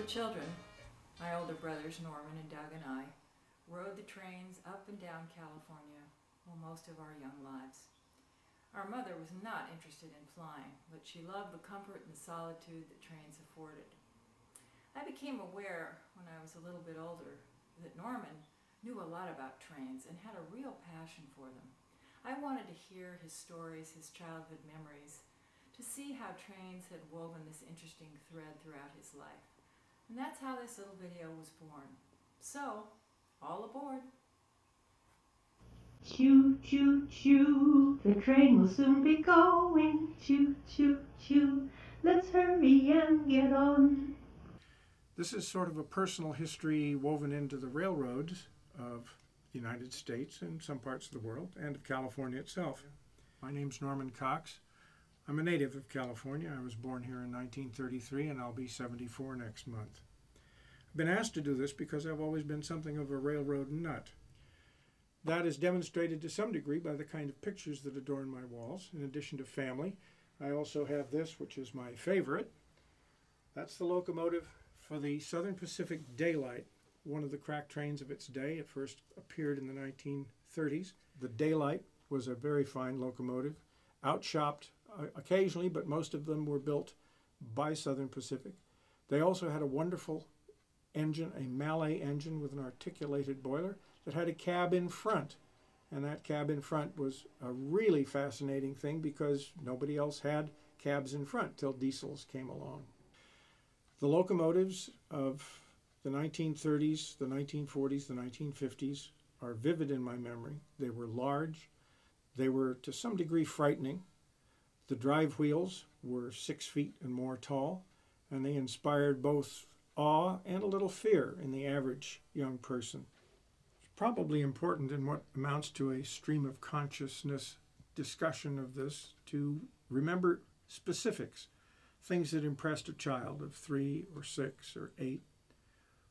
children, my older brothers Norman and Doug and I rode the trains up and down California most of our young lives. Our mother was not interested in flying, but she loved the comfort and solitude that trains afforded. I became aware when I was a little bit older that Norman knew a lot about trains and had a real passion for them. I wanted to hear his stories, his childhood memories, to see how trains had woven this interesting thread throughout his life. And that's how this little video was born. So, all aboard. Choo, choo, choo, the train will soon be going. Choo, choo, choo, let's hurry and get on. This is sort of a personal history woven into the railroads of the United States and some parts of the world, and of California itself. My name's Norman Cox. I'm a native of California. I was born here in 1933, and I'll be 74 next month. I've been asked to do this because I've always been something of a railroad nut. That is demonstrated to some degree by the kind of pictures that adorn my walls. In addition to family, I also have this, which is my favorite. That's the locomotive for the Southern Pacific Daylight, one of the crack trains of its day. It first appeared in the 1930s. The Daylight was a very fine locomotive, outshopped occasionally, but most of them were built by Southern Pacific. They also had a wonderful engine, a Mallet engine with an articulated boiler that had a cab in front. And that cab in front was a really fascinating thing because nobody else had cabs in front till diesels came along. The locomotives of the 1930s, the 1940s, the 1950s are vivid in my memory. They were large. They were to some degree frightening. The drive wheels were 6 feet and more tall, and they inspired both awe and a little fear in the average young person. It's probably important in what amounts to a stream of consciousness discussion of this to remember specifics, things that impressed a child of 3 or 6 or 8.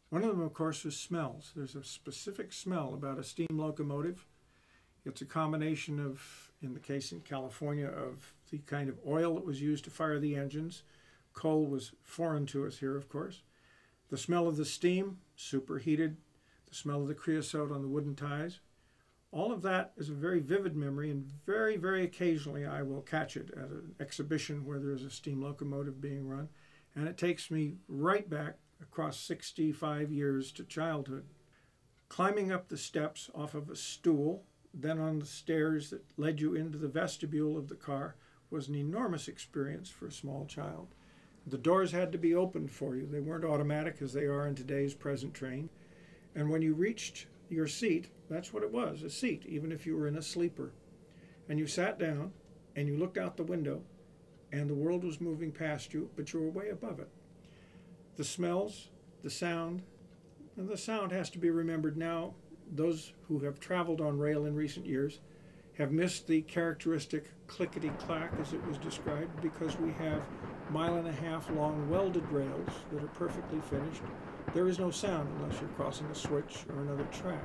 One of them, of course, was smells. There's a specific smell about a steam locomotive. It's a combination of, in the case in California, of the kind of oil that was used to fire the engines. Coal was foreign to us here, of course. The smell of the steam, superheated, the smell of the creosote on the wooden ties. All of that is a very vivid memory, and very, very occasionally I will catch it at an exhibition where there is a steam locomotive being run, and it takes me right back across 65 years to childhood. Climbing up the steps off of a stool, then on the stairs that led you into the vestibule of the car, was an enormous experience for a small child. The doors had to be opened for you. They weren't automatic as they are in today's present train. And when you reached your seat, that's what it was, a seat, even if you were in a sleeper. And you sat down and you looked out the window and the world was moving past you, but you were way above it. The smells, the sound, and the sound has to be remembered now. Those who have traveled on rail in recent years have missed the characteristic clickety-clack as it was described because we have 1.5 mile long welded rails that are perfectly finished. There is no sound unless you're crossing a switch or another track.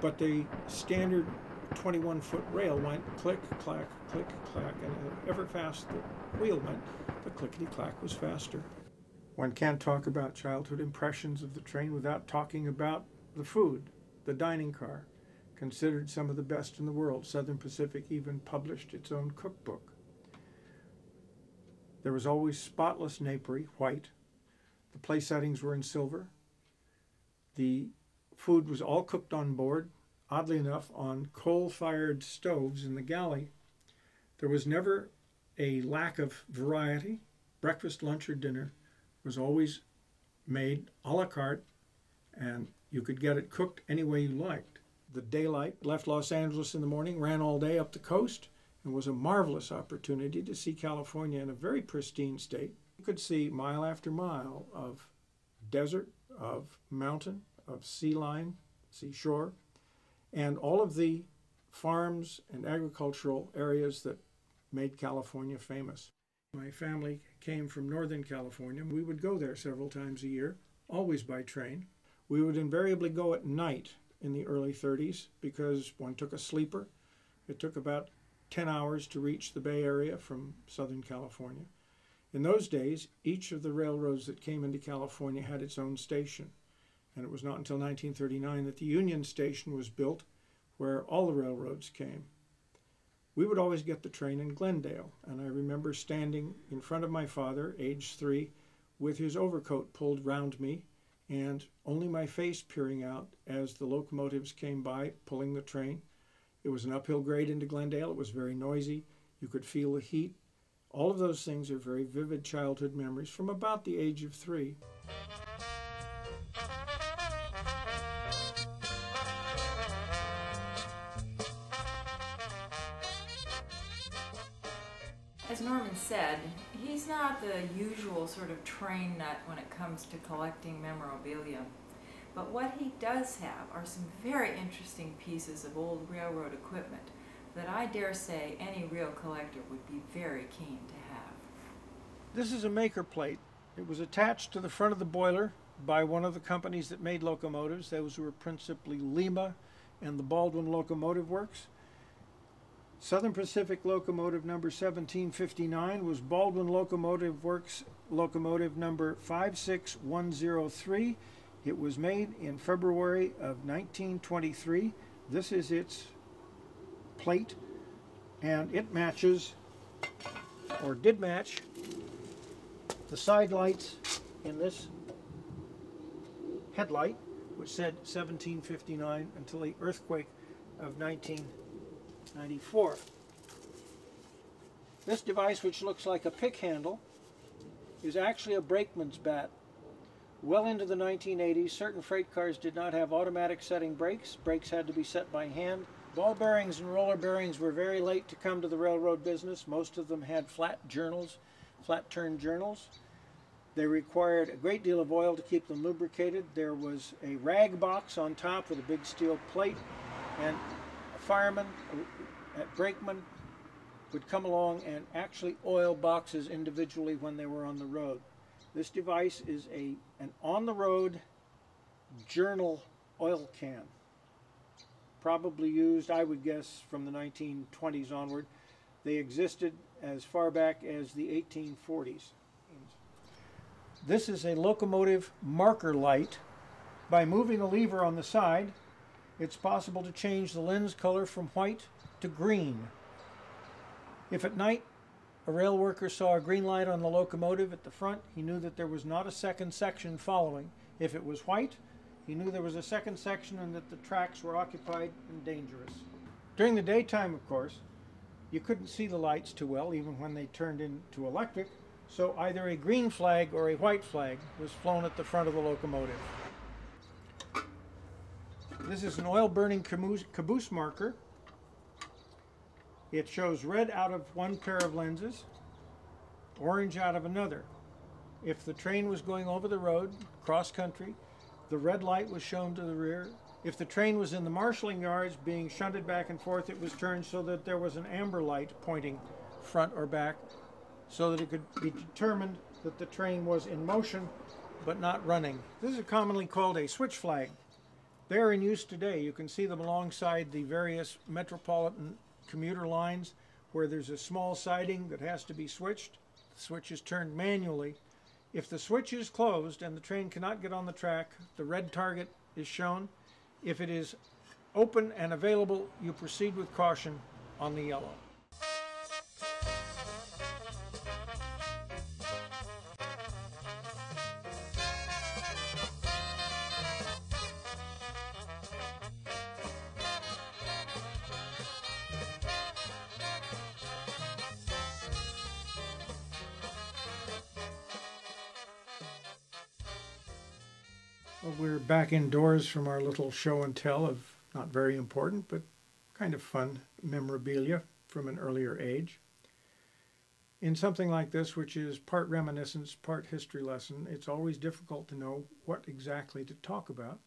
But the standard 21-foot rail went click, clack, and however fast the wheel went, the clickety-clack was faster. One can't talk about childhood impressions of the train without talking about the food, the dining car, considered some of the best in the world. Southern Pacific even published its own cookbook. There was always spotless napery, white. The place settings were in silver. The food was all cooked on board, oddly enough, on coal-fired stoves in the galley. There was never a lack of variety. Breakfast, lunch, or dinner was always made a la carte, and you could get it cooked any way you liked. The Daylight left Los Angeles in the morning, ran all day up the coast, and was a marvelous opportunity to see California in a very pristine state. You could see mile after mile of desert, of mountain, of sea line, seashore, and all of the farms and agricultural areas that made California famous. My family came from Northern California. We would go there several times a year, always by train. We would invariably go at night in the early 30s because one took a sleeper. It took about 10 hours to reach the Bay Area from Southern California. In those days, each of the railroads that came into California had its own station, and it was not until 1939 that the Union Station was built, where all the railroads came. We would always get the train in Glendale, and I remember standing in front of my father, age 3, with his overcoat pulled round me and only my face peering out as the locomotives came by pulling the train. It was an uphill grade into Glendale. It was very noisy. You could feel the heat. All of those things are very vivid childhood memories from about the age of 3. As Norman said, he's not the usual sort of train nut when it comes to collecting memorabilia. But what he does have are some very interesting pieces of old railroad equipment that I dare say any real collector would be very keen to have. This is a maker plate. It was attached to the front of the boiler by one of the companies that made locomotives. Those were principally Lima and the Baldwin Locomotive Works. Southern Pacific locomotive number 1759 was Baldwin Locomotive Works locomotive number 56103. It was made in February of 1923. This is its plate, and it matches, or did match, the side lights in this headlight, which said 1759 until the earthquake of 1994. This device, which looks like a pick handle, is actually a brakeman's bat. Well into the 1980s, certain freight cars did not have automatic setting brakes. Brakes had to be set by hand. Ball bearings and roller bearings were very late to come to the railroad business. Most of them had flat turn journals. They required a great deal of oil to keep them lubricated. There was a rag box on top with a big steel plate, and a fireman, a brakeman, would come along and actually oil boxes individually when they were on the road. This device is an on-the-road journal oil can, probably used, I would guess, from the 1920s onward. They existed as far back as the 1840s. This is a locomotive marker light. By moving a lever on the side, it's possible to change the lens color from white to green. If at night a rail worker saw a green light on the locomotive at the front, he knew that there was not a second section following. If it was white, he knew there was a second section and that the tracks were occupied and dangerous. During the daytime, of course, you couldn't see the lights too well, even when they turned into electric, so either a green flag or a white flag was flown at the front of the locomotive. This is an oil-burning caboose marker. It shows red out of one pair of lenses, orange out of another. If the train was going over the road, cross-country, the red light was shown to the rear. If the train was in the marshalling yards being shunted back and forth, it was turned so that there was an amber light pointing front or back, so that it could be determined that the train was in motion but not running. This is commonly called a switch flag. They are in use today. You can see them alongside the various metropolitan commuter lines where there's a small siding that has to be switched. The switch is turned manually. If the switch is closed and the train cannot get on the track, the red target is shown. If it is open and available, you proceed with caution on the yellow. Well, we're back indoors from our little show and tell of not very important, but kind of fun memorabilia from an earlier age. In something like this, which is part reminiscence, part history lesson, it's always difficult to know what exactly to talk about.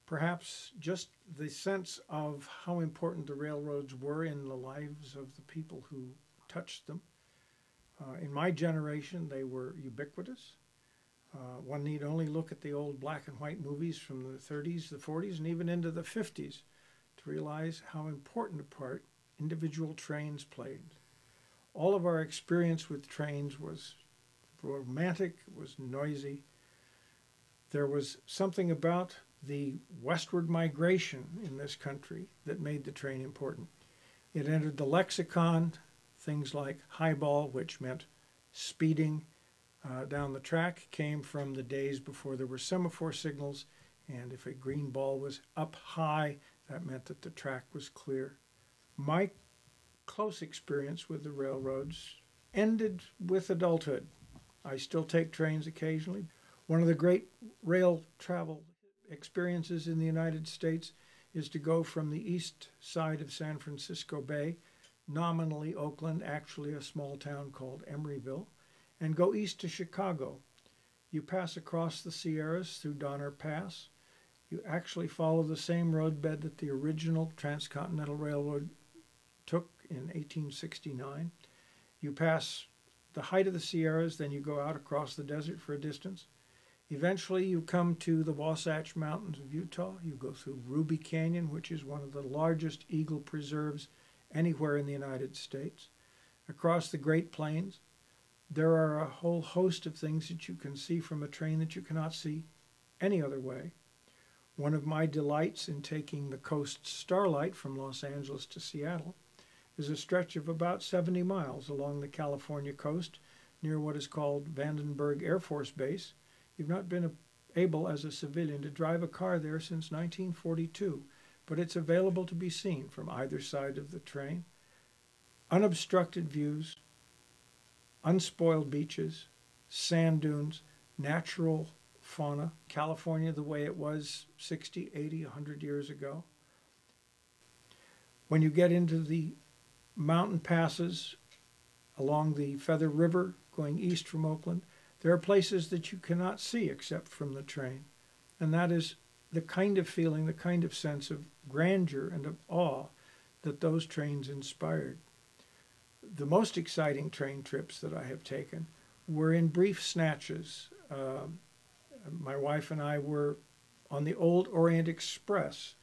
Perhaps just the sense of how important the railroads were in the lives of the people who touched them. In my generation, they were ubiquitous. One need only look at the old black and white movies from the 30s, the 40s, and even into the 50s to realize how important a part individual trains played. All of our experience with trains was romantic, it was noisy. There was something about the westward migration in this country that made the train important. It entered the lexicon, things like highball, which meant speeding down the track, came from the days before there were semaphore signals, and if a green ball was up high, that meant that the track was clear. My close experience with the railroads ended with adulthood. I still take trains occasionally. One of the great rail travel experiences in the United States is to go from the east side of San Francisco Bay, nominally Oakland, actually a small town called Emeryville, and go east to Chicago. You pass across the Sierras through Donner Pass. You actually follow the same roadbed that the original Transcontinental Railroad took in 1869. You pass the height of the Sierras, then you go out across the desert for a distance. Eventually you come to the Wasatch Mountains of Utah. You go through Ruby Canyon, which is one of the largest eagle preserves anywhere in the United States. Across the Great Plains, there are a whole host of things that you can see from a train that you cannot see any other way. One of my delights in taking the Coast Starlight from Los Angeles to Seattle is a stretch of about 70 miles along the California coast near what is called Vandenberg Air Force Base. You've not been able as a civilian to drive a car there since 1942, but it's available to be seen from either side of the train. Unobstructed views, unspoiled beaches, sand dunes, natural fauna, California the way it was 60, 80, 100 years ago. When you get into the mountain passes along the Feather River going east from Oakland, there are places that you cannot see except from the train. And that is the kind of feeling, the kind of sense of grandeur and of awe that those trains inspired. The most exciting train trips that I have taken were in brief snatches. My wife and I were on the old Orient Express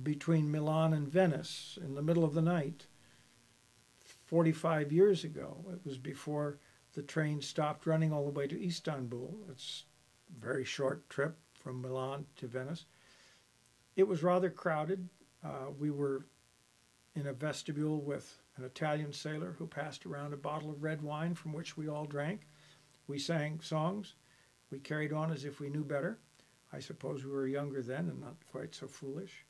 between Milan and Venice in the middle of the night 45 years ago. It was before the train stopped running all the way to Istanbul. It's a very short trip from Milan to Venice. It was rather crowded. We were in a vestibule with an Italian sailor who passed around a bottle of red wine from which we all drank. We sang songs. We carried on as if we knew better. I suppose we were younger then and not quite so foolish.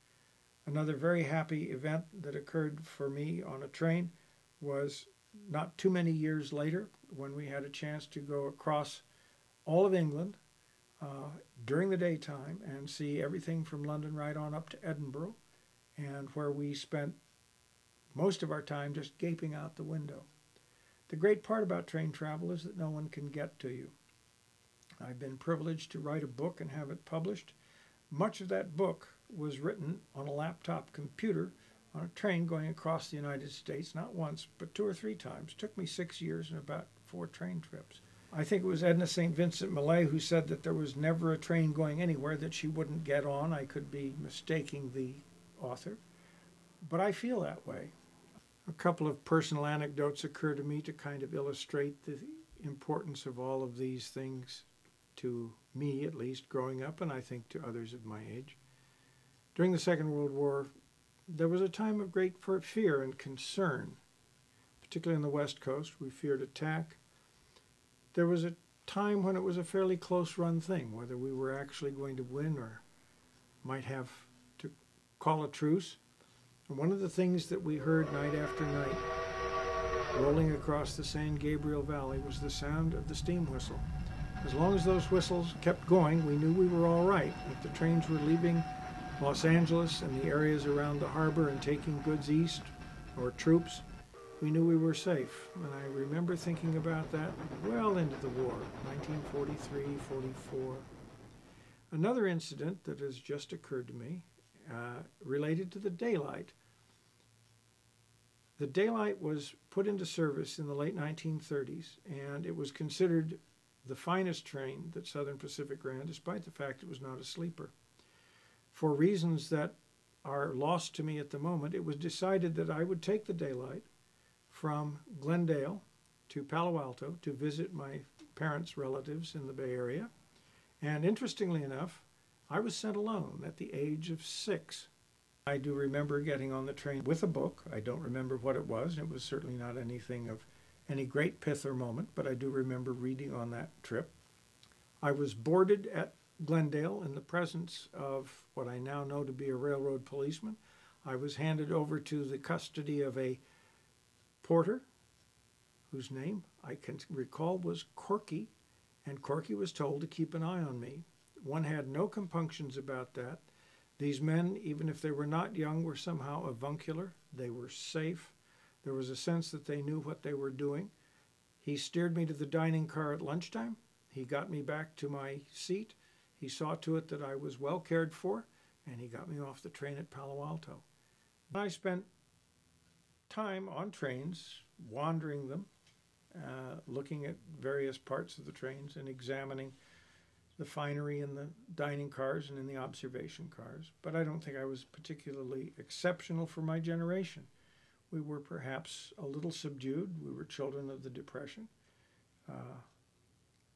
Another very happy event that occurred for me on a train was not too many years later when we had a chance to go across all of England during the daytime and see everything from London right on up to Edinburgh, and where we spent most of our time just gaping out the window. The great part about train travel is that no one can get to you. I've been privileged to write a book and have it published. Much of that book was written on a laptop computer on a train going across the United States, not once, but 2 or 3 times. It took me 6 years and about 4 train trips. I think it was Edna St. Vincent Millay who said that there was never a train going anywhere that she wouldn't get on. I could be mistaking the author, but I feel that way. A couple of personal anecdotes occur to me to kind of illustrate the importance of all of these things to me, at least, growing up, and I think to others of my age. During the Second World War, there was a time of great fear and concern, particularly on the West Coast. We feared attack. There was a time when it was a fairly close-run thing, whether we were actually going to win or might have to call a truce. And one of the things that we heard night after night, rolling across the San Gabriel Valley, was the sound of the steam whistle. As long as those whistles kept going, we knew we were all right. If the trains were leaving Los Angeles and the areas around the harbor and taking goods east, or troops, we knew we were safe. And I remember thinking about that well into the war, 1943, 44. Another incident that has just occurred to me related to the daylight. The daylight was put into service in the late 1930s, and it was considered the finest train that Southern Pacific ran, despite the fact it was not a sleeper. For reasons that are lost to me at the moment, it was decided that I would take the daylight from Glendale to Palo Alto to visit my parents' relatives in the Bay Area. And interestingly enough, I was sent alone at the age of 6. I do remember getting on the train with a book. I don't remember what it was. It was certainly not anything of any great pith or moment, but I do remember reading on that trip. I was boarded at Glendale in the presence of what I now know to be a railroad policeman. I was handed over to the custody of a porter whose name I can recall was Corky, and Corky was told to keep an eye on me. One had no compunctions about that. These men, even if they were not young, were somehow avuncular. They were safe. There was a sense that they knew what they were doing. He steered me to the dining car at lunchtime. He got me back to my seat. He saw to it that I was well cared for, and he got me off the train at Palo Alto. I spent time on trains, wandering them, looking at various parts of the trains and examining the finery in the dining cars and in the observation cars. But I don't think I was particularly exceptional for my generation. We were perhaps a little subdued. We were children of the Depression.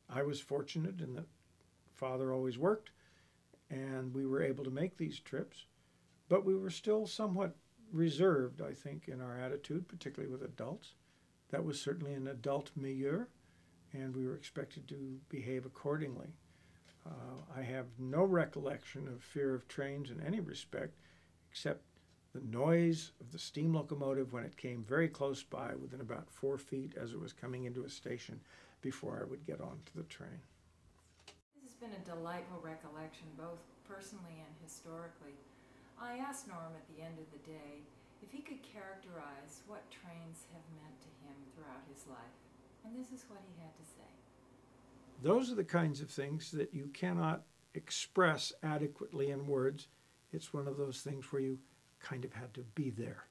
I was fortunate in that Father always worked, and we were able to make these trips. But we were still somewhat reserved, I think, in our attitude, particularly with adults. That was certainly an adult milieu, and we were expected to behave accordingly. I have no recollection of fear of trains in any respect, except the noise of the steam locomotive when it came very close by, within about 4 feet as it was coming into a station, before I would get onto the train. This has been a delightful recollection, both personally and historically. I asked Norm at the end of the day if he could characterize what trains have meant to him throughout his life, and this is what he had to say. Those are the kinds of things that you cannot express adequately in words. It's one of those things where you kind of had to be there.